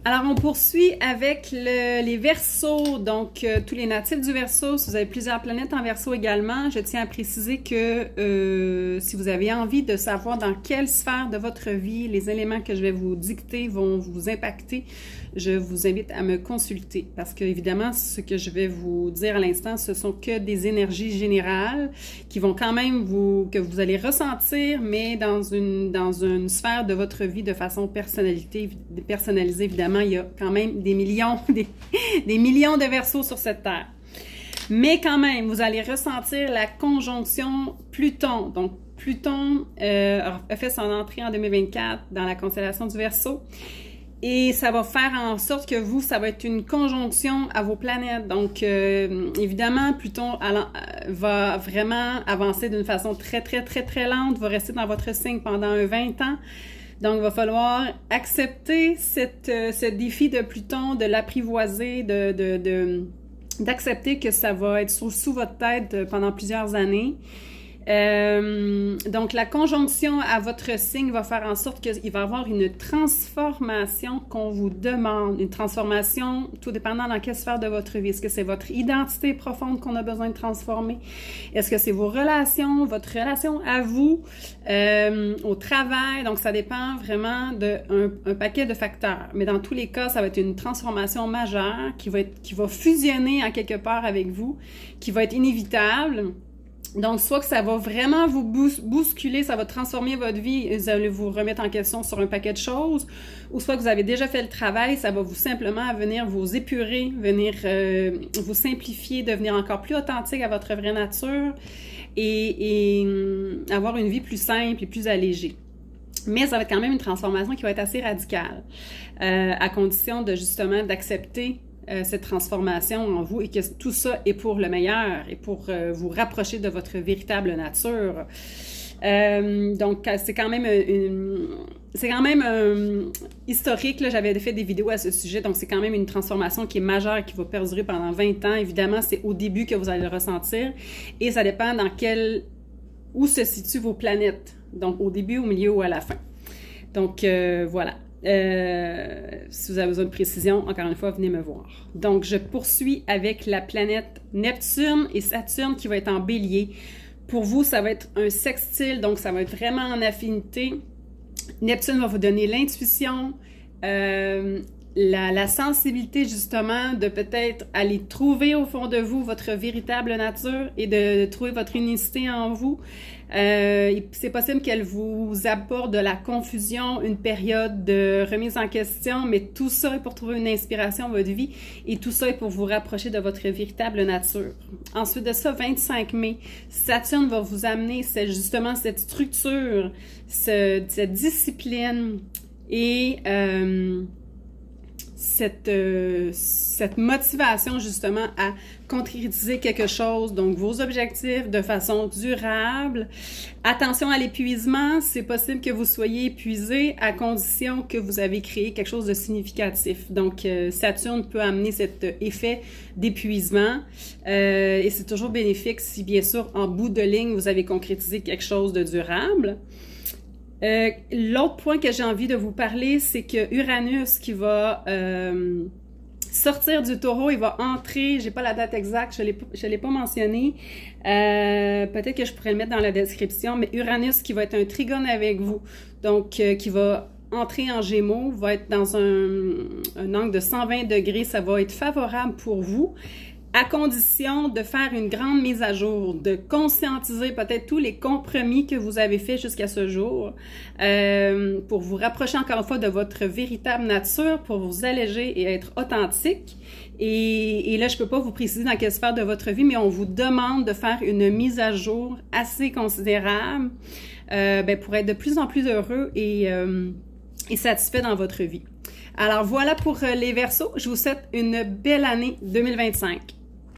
Alors, on poursuit avec les Verseaux, donc tous les natifs du Verseau. Si vous avez plusieurs planètes en Verseau également, je tiens à préciser que si vous avez envie de savoir dans quelle sphère de votre vie les éléments que je vais vous dicter vont vous impacter, je vous invite à me consulter parce que, évidemment, ce que je vais vous dire à l'instant, ce sont que des énergies générales qui vont quand même que vous allez ressentir, mais dans une sphère de votre vie de façon personnalisée, évidemment. Il y a quand même des millions de Verseaux sur cette Terre. Mais quand même, vous allez ressentir la conjonction Pluton. Donc, Pluton a fait son entrée en 2024 dans la constellation du Verseau. Et ça va faire en sorte que vous, ça va être une conjonction à vos planètes. Donc, évidemment, Pluton va vraiment avancer d'une façon très lente, va rester dans votre signe pendant 20 ans. Donc, il va falloir accepter ce défi de Pluton, de l'apprivoiser, d'accepter que ça va être sous votre tête pendant plusieurs années. Donc, la conjonction à votre signe va faire en sorte qu'il va y avoir une transformation qu'on vous demande. Une transformation, tout dépendant dans quelle sphère de votre vie. Est-ce que c'est votre identité profonde qu'on a besoin de transformer? Est-ce que c'est vos relations, votre relation à vous, au travail? Donc, ça dépend vraiment d'un paquet de facteurs. Mais dans tous les cas, ça va être une transformation majeure qui va fusionner en quelque part avec vous, qui va être inévitable. Donc, soit que ça va vraiment vous bousculer, ça va transformer votre vie, vous allez vous remettre en question sur un paquet de choses, ou soit que vous avez déjà fait le travail, ça va vous simplement venir vous épurer, venir vous simplifier, devenir encore plus authentique à votre vraie nature et avoir une vie plus simple et plus allégée. Mais ça va être quand même une transformation qui va être assez radicale, à condition de justement d'accepter cette transformation en vous et que tout ça est pour le meilleur et pour vous rapprocher de votre véritable nature. Donc, c'est quand même historique. J'avais fait des vidéos à ce sujet, donc c'est quand même une transformation qui est majeure, qui va perdurer pendant 20 ans. Évidemment, c'est au début que vous allez le ressentir et ça dépend où se situent vos planètes. Donc, au début, au milieu ou à la fin. Donc, voilà. Si vous avez besoin de précision, encore une fois, venez me voir. Donc, je poursuis avec la planète Neptune et Saturne qui va être en Bélier. Pour vous, ça va être un sextile, donc ça va être vraiment en affinité. Neptune va vous donner l'intuition, la sensibilité justement de peut-être aller trouver au fond de vous votre véritable nature et de trouver votre unicité en vous. C'est possible qu'elle vous apporte de la confusion, une période de remise en question, mais tout ça est pour trouver une inspiration à votre vie et tout ça est pour vous rapprocher de votre véritable nature. Ensuite de ça, 25 mai, Saturne va vous amener justement cette structure, cette discipline et cette motivation justement à concrétiser quelque chose, donc vos objectifs de façon durable. Attention à l'épuisement, c'est possible que vous soyez épuisé à condition que vous avez créé quelque chose de significatif. Donc, Saturne peut amener cet effet d'épuisement et c'est toujours bénéfique si, bien sûr, en bout de ligne, vous avez concrétisé quelque chose de durable. L'autre point que j'ai envie de vous parler, c'est que Uranus qui va sortir du Taureau, il va entrer, j'ai pas la date exacte, je l'ai pas mentionné, peut-être que je pourrais le mettre dans la description, mais Uranus qui va être un trigone avec vous, donc qui va entrer en Gémeaux, va être dans un angle de 120 degrés, ça va être favorable pour vous. À condition de faire une grande mise à jour, de conscientiser peut-être tous les compromis que vous avez faits jusqu'à ce jour pour vous rapprocher encore une fois de votre véritable nature, pour vous alléger et être authentique. Et là, je peux pas vous préciser dans quelle sphère de votre vie, mais on vous demande de faire une mise à jour assez considérable pour être de plus en plus heureux et satisfait dans votre vie. Alors voilà pour les Verseaux. Je vous souhaite une belle année 2025.